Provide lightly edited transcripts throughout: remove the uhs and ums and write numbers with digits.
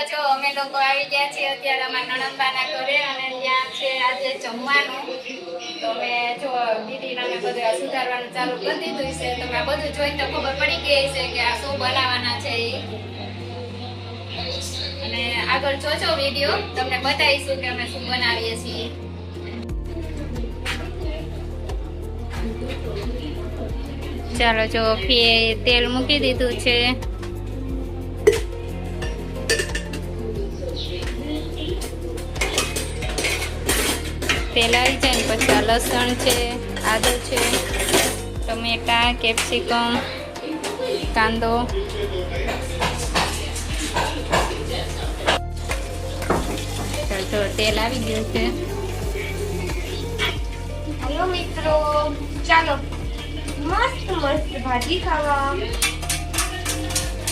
જો અમે લોકો આવી ગયા છીએ અત્યારે અમારા નણંદબાના ઘરે અને ત્યાં છે આજે જમવાનું. તો અમે જો દીદીને અમે બધું સુધારવાનું ચાલુ કરી દીધું છે. તમે આ બધું જોઈ તો ખબર પડી ગઈ છે કે આ શું બનાવવાના છે એ. અને આગળ જોજો વિડીયો, તમને બતાવીશું કે અમે શું બનાવીએ છીએ. ચાલો જો તેલ મૂકી દીધું છે. તેલ આવી જાય ને પછી આ લસણ છે, આદુ છે, ટમેટા, કેપ્સિકમ, કાંદો. જો તેલ આવી ગયું છે. હેલો મિત્રો, ચાલો મસ્ત મસ્ત ભાજી ખાવા.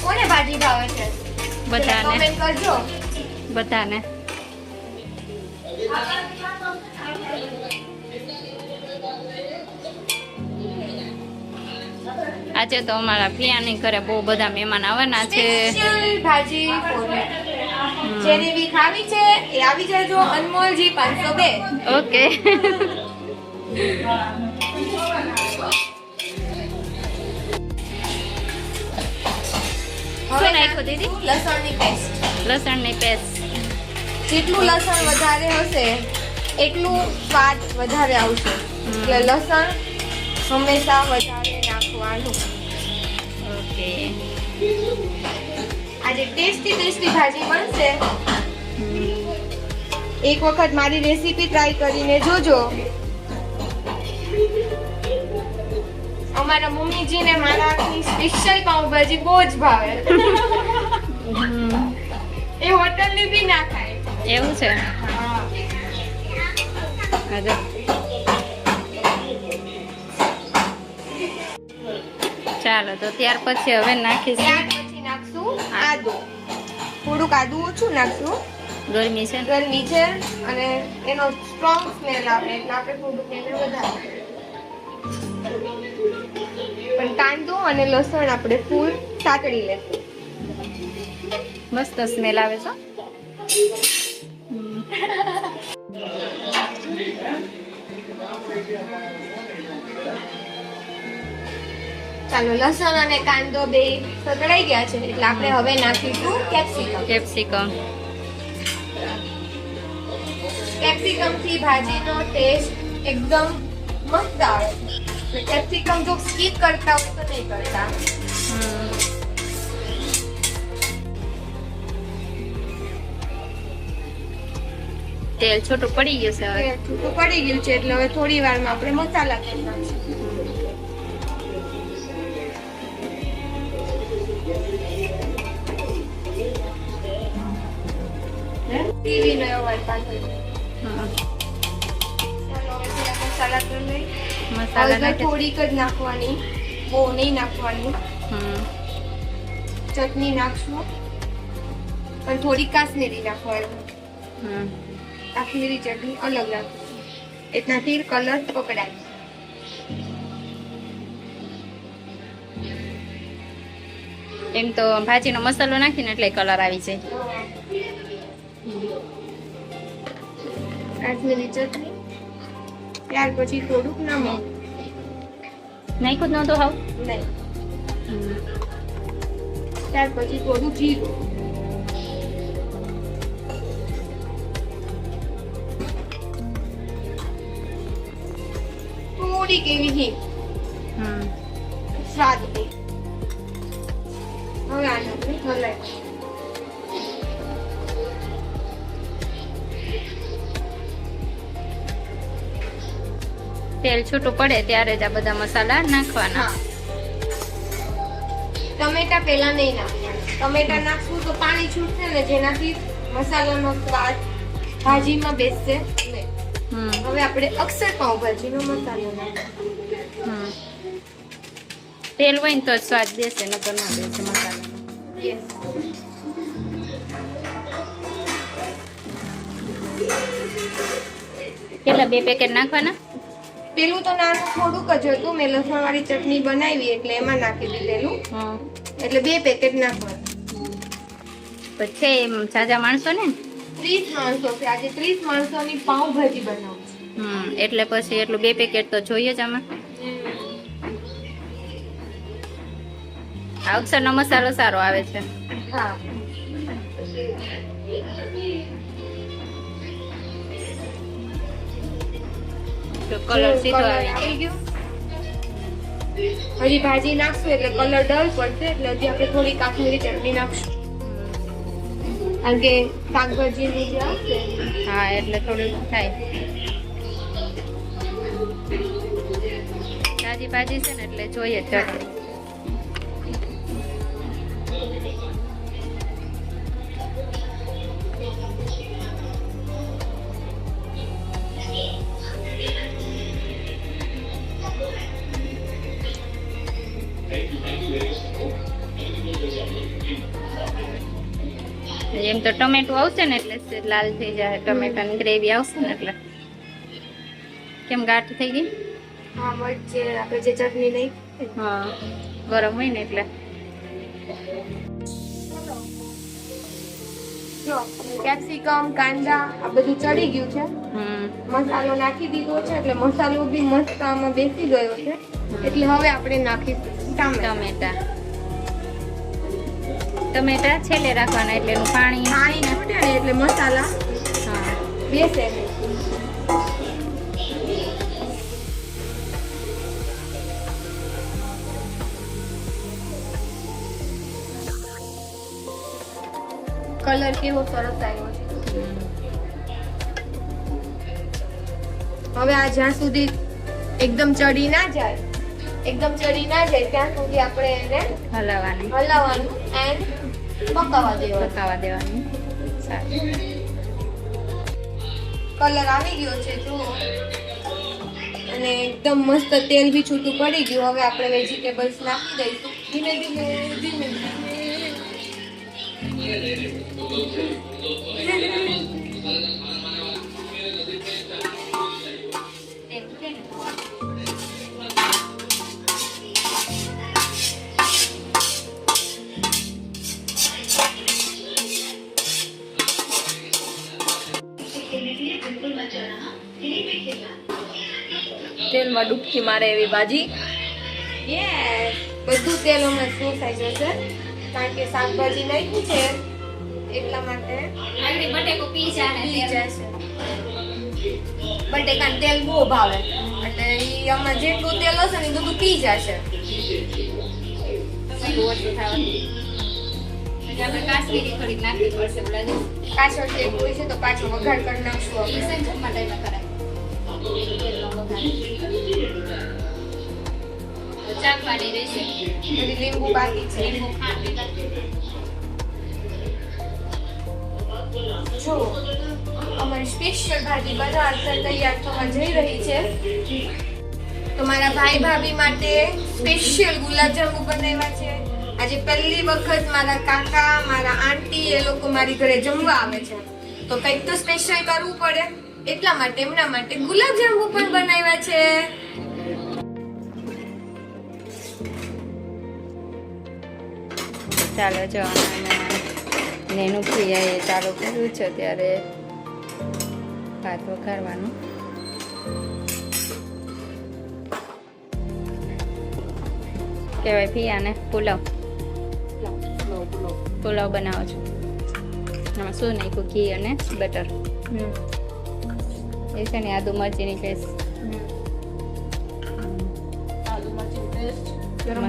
કોને ભાજી ભાવે છે? બધાને. કમેન્ટ કરજો. બધાને. આજે તો અમારા પિયાની ઘરે બહુ બધા મહેમાન આવવાના છે. સ્પેશિયલ ભાજી જેને બી ખાવી છે એ આવી જજો. અનમોલજી 502. ઓકે. શું નાખ્યું દીદી? લસણની પેસ્ટ. લસણની પેસ્ટ. જેટલું લસણ વધારે હશે એટલું સ્વાદ વધારે આવશે. એટલે લસણ હંમેશા વધારે નાખવાનું. ઓકે. આજે ટેસ્ટી ભાજી બનશે. એક વખત મારી રેસીપી ટ્રાય કરીને જોજો. અમારા મમ્મીજીને મારા હાથની સ્પેશિયલ પાઉંભાજી બહુ જ ભાવે. એ હોટલની બી ના ખાય. એવું છે? ચાલો તો ત્યાર પછી હવે નાખીશું. પછી નાખશું આદુ. થોડુંક આદુ ઓછું નાખશું. ગરમી છે. ગરમી છે અને એનો સ્ટ્રોંગ સ્મેલ આવે એટલે આપણે થોડુંક એને વધારે. પણ કાંદો અને લસણ આપણે ફૂલ સાતળી લેશું. મસ્ત સ્મેલ આવે છે. ચાલો લસણ અને કાંદો બે સતળાઈ ગયા છે એટલે આપણે હવે નાખીશું કેપ્સિકમ. કેપ્સિકમ થી ભાજીનો ટેસ્ટ એકદમ મસ્ત આવે. કેપ્સિકમ જો સ્કીપ કરતા હોય તો નહીં કરતા. તેલ છોટું પડી ગયું છે હવે. છૂટું પડી ગયું છે એટલે હવે થોડી વારમાં આપણે મસાલા કરી નાખીશું. ટીવીનો અવાજ પાછળ. મસાલા કરી લઈ. મસાલા નાખી. થોડીક જ નાખવાની, બહુ નહીં નાખવાની. ચટણી નાખશું પણ થોડી કાશ્મીરી નાખવાની. કાશ્મીરી ચટણી અલગ નાખશું એનાથી કલર પકડાય. એમ તો ભાજીનો મસાલો નાખીને એટલે કલર આવી જાય. કાશ્મીરી ચટણી, ત્યાર પછી થોડુંક નમક. નાખ્યું જ નહોતું હાવ? નહીં. ત્યાર પછી થોડું જીરું. થોડીક એવી હિંગ સ્વાદ થી. હવે આને હલાવી. તેલ છૂટું પડે ત્યારે જ આ બધા મસાલા નાખવાના. ટમેટા પેલા નહીં નાખવાના. ટમેટા નાખશું તો પાણી છૂટશે ને જેનાથી મસાલાનો સ્વાદ ભાજીમાં બેસશે નહીં. હવે આપણે અક્ષર પાઉંભાજીનો મસાલો નાખીશું. તેલ હોય ને તો જ સ્વાદ દેશે, નકર ના દેશે મસાલાનો. કેટલા 2 પેકેટ નાખવાના? પેલું તો નાનું થોડુંક જ હતું, મેં લસણ વાળી ચટણી બનાવી એટલે એમાં નાખી દીધેલું. એટલે 2 પેકેટ નાખવાના. પણ છે એમ ઝાઝા માણસો ને 30 માણસો છે. આજે 30 માણસોની પાઉંભાજી બનાવું છું. એટલે પછી એટલું 2 પેકેટ તો જોઈએ જ આમાં. આ અક્ષરનો મસાલો સારો આવે છે. હા. તો કલર સીધો કલર આવી આવી ગયો. હજી ભાજી નાખશું એટલે કલર ડલ પડશે એટલે હજી આપણે થોડી કાશ્મીરી ચટણી નાખશું કારણ કે શાકભાજીની જે આવશે હા એટલે થોડું થાય. તાજી ભાજી છે ને એટલે જોઈએ ચટણી. એમ તો ટમેટું આવશે ને એટલે લાલ થઈ જાય. ટમેટાની ગ્રેવી આવશે ને એટલે. કેમ ગાંઠ થઈ ગઈ? હા મરચે આપણે જે ચટણી નહીં હા ગરમ હોય ને એટલે. જો કેપ્સિકમ કાંદા આ બધું ચડી ગયું છે. મસાલો નાખી દીધો છે એટલે મસાલો બી મસ્ત આમાં બેસી ગયો છે એટલે હવે આપણે નાખીશું ટમેટા છેલ્લે રાખવાના એટલે એનું પાણી છૂટે ને એટલે મસાલા હા બેસે નહીં. કલર કેવો સરસ આવ્યો છે. હવે આ જ્યાં સુધી એકદમ ચડી ના જાય ત્યાં સુધી આપણે એને હલાવવાનું એન્ડ પકાવવા દેવાનું. સારું. કલર આવી ગયો છે જુઓ અને એકદમ મસ્ત તેલ બી છૂટું પડી ગયું. હવે આપણે વેજીટેબલ્સ નાખી દઈશું ધીમે ધીમે. તેલમાં ડૂબકી મારે એવી ભાજી. યસ બધું તેલોમાં શોષાઈ જશે કારણ કે શાકભાજી નાખ્યું છે એટલા માટે આગળ બટેકો પી જાય જશે. બટેકાનું તેલ બહુ ભાવે એટલે ઈ આમાં જેટલું તેલ હશે ને એ બધું પી જશે. ઓછું થવાનું. આપણે કાશ્મીરી થોડીક નાખવી પડશે. પાછળ શેક હોય છે તો પાછો વઘાર કરી નાખશું આપણે. જમવા ટાઈમે કરાય. ચાખવાની રહેશે. બધી લીંબુ બાકી છે. લીંબુ ખાંડ જો અમારી સ્પેશિયલ ભાજી બનાવવા તૈયાર થવા જઈ રહી છે. તો મારા ભાઈ ભાભી માટે સ્પેશિયલ ગુલાબજાંબુ બનાવ્યા છે. આજે પહેલી વખત મારા કાકા મારા આંટી એ લોકો મારી ઘરે જમવા આવે છે તો કંઈક તો સ્પેશિયલ કરવું પડે એટલા માટે એમના માટે ગુલાબજાંબુ પણ બનાવ્યા છે. ચાલો જો નેનું પ્રિયાએ ચાલુ કર્યું છે ત્યારે ભાત વઘારવાનું. કહેવાય પિયાને પુલાવ બનાવો છો. આમાં શું નાખ્યું? ઘી અને બટર. એ છે ને આદુ મરચીની પેસ્ટ,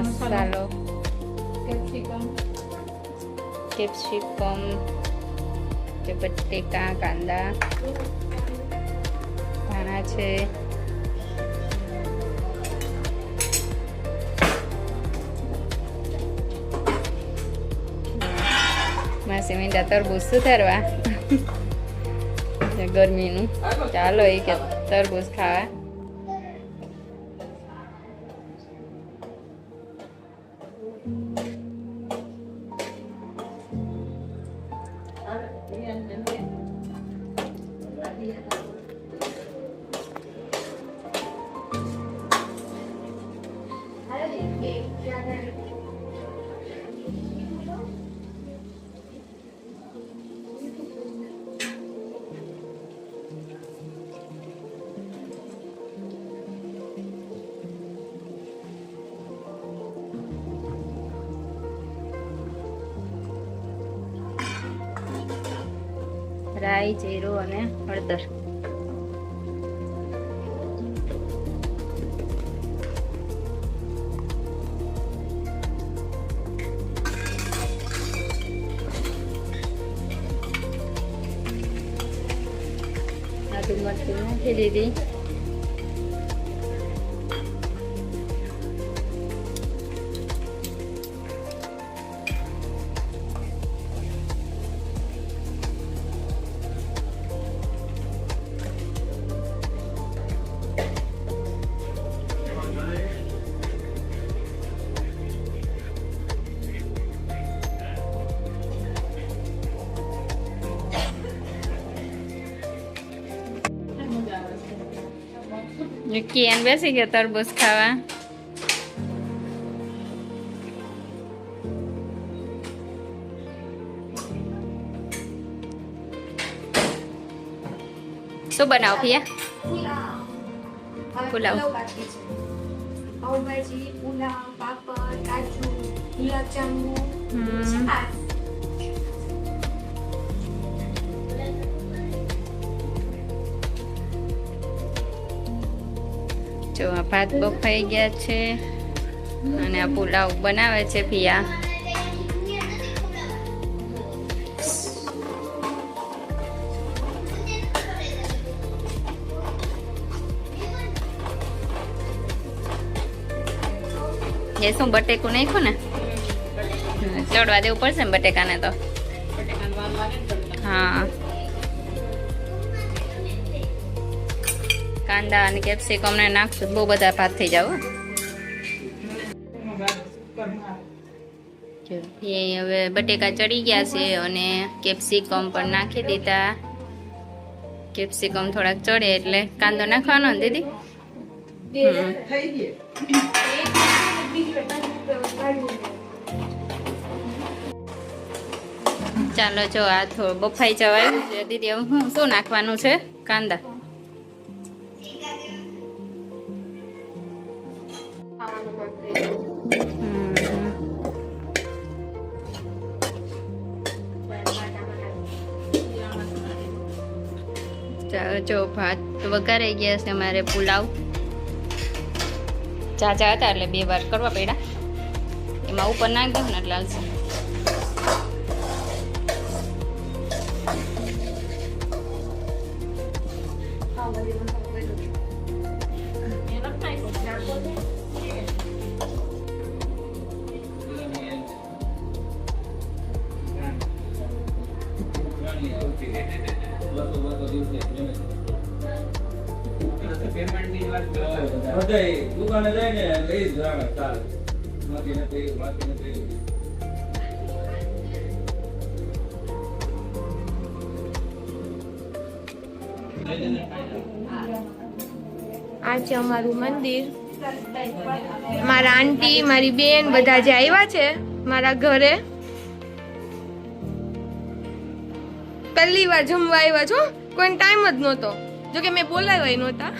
મસાલો, કેપ્સિકમ, બટેકા, કાંદા, ધાણા છે, માસી મીંડા તરબૂચ સુધારવા ગરમીનું. ચાલો એ કે તરબૂચ ખાવા. રાઈ, જીરું અને હળદર. આદુ મરચું નાખી દીધી. કિયાન બેસી ગયો તરબૂચ ખાવા. શું બનાવો પિયા? પુલાવ. પાવભાજી, પુલાવ, પાપડ, કાજુ, ગુલાબજાંબુ, છાશ. જો આ ભાત બફાઈ ગયા છે અને આ પુલાવ બનાવે છે પિયા. એ શું બટેકું નાખ્યું ને? ચડવા દેવું પડશે ને બટેકાને તો. હા, કાંદા અને કેપ્સિકમ ને નાખશું. બહુ બધા ભાત થઈ જાવ. એ હવે બટેકા ચડી ગયા છે અને કેપ્સિકમ પણ નાખી દીધા. કેપ્સિકમ થોડાક ચડે એટલે કાંદો નાખવાનો ને દીદી. ચાલો જો આ થોડું બફાઈ જવાયું છે દીદી. હવે શું નાખવાનું છે? કાંદા. જો ભાત વઘારાઈ ગયા છે અમારે. પુલાવ ચાચા હતા એટલે 2 વાર કરવા પડ્યા. એમાં ઉપર નાખી દઉં ને એટલે હાલશે. દુકાને જઈને લઈ જ ચાલે. બાકી નથી. આ છે અમારું મંદિર. મારા આંટી, મારી બેન બધા જે આવ્યા છે મારા ઘરે. પહેલી વાર જમવા આવ્યા છો. કોઈ ટાઈમ જ નહોતો. જો કે મેં બોલાવ્યા નહોતા.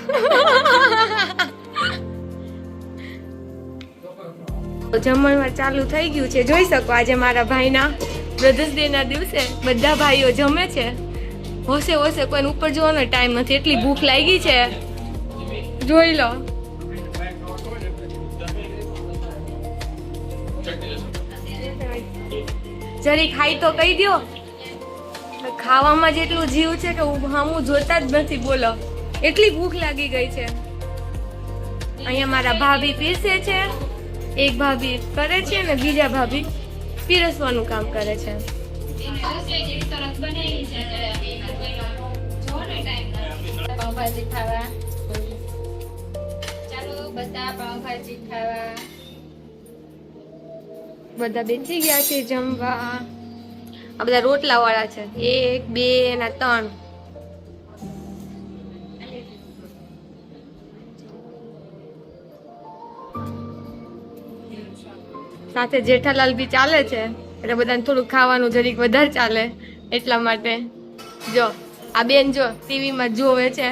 જમણવાર ચાલુ થઈ ગયું છે. જોઈ શકો આજે મારા ભાઈના બ્રધર્સ ડે ના દિવસે બધા ભાઈઓ જમે છે. હોશે હોશે કોઈને ઉપર જોવાનો ટાઈમ નથી. એટલી ભૂખ લાગી છે. જોઈ લો. જરી ખાઈ તો કહી દો. ખાવામાં જેટલું જીવ છે કે હું જોતા જ નથી. બોલો, એટલી ભૂખ લાગી ગઈ છે. અહીંયા મારા ભાભી પીરસે છે. એક ભાભી કરે છે ને બીજા ભાભી પીરસવાનું કામ કરે છે. પાવભાજી ખાવા. ચાલો બધા પાવભાજી ખાવા. બધા બેસી ગયા છે જમવા. આ બધા રોટલા વાળા છે. 1 2 અને 3. સાથે જેઠાલાલ બી ચાલે છે એટલે બધાને થોડું ખાવાનું જરીક વધારે ચાલે. એટલા માટે જો આ બેન જો ટીવી માં જોવે છે.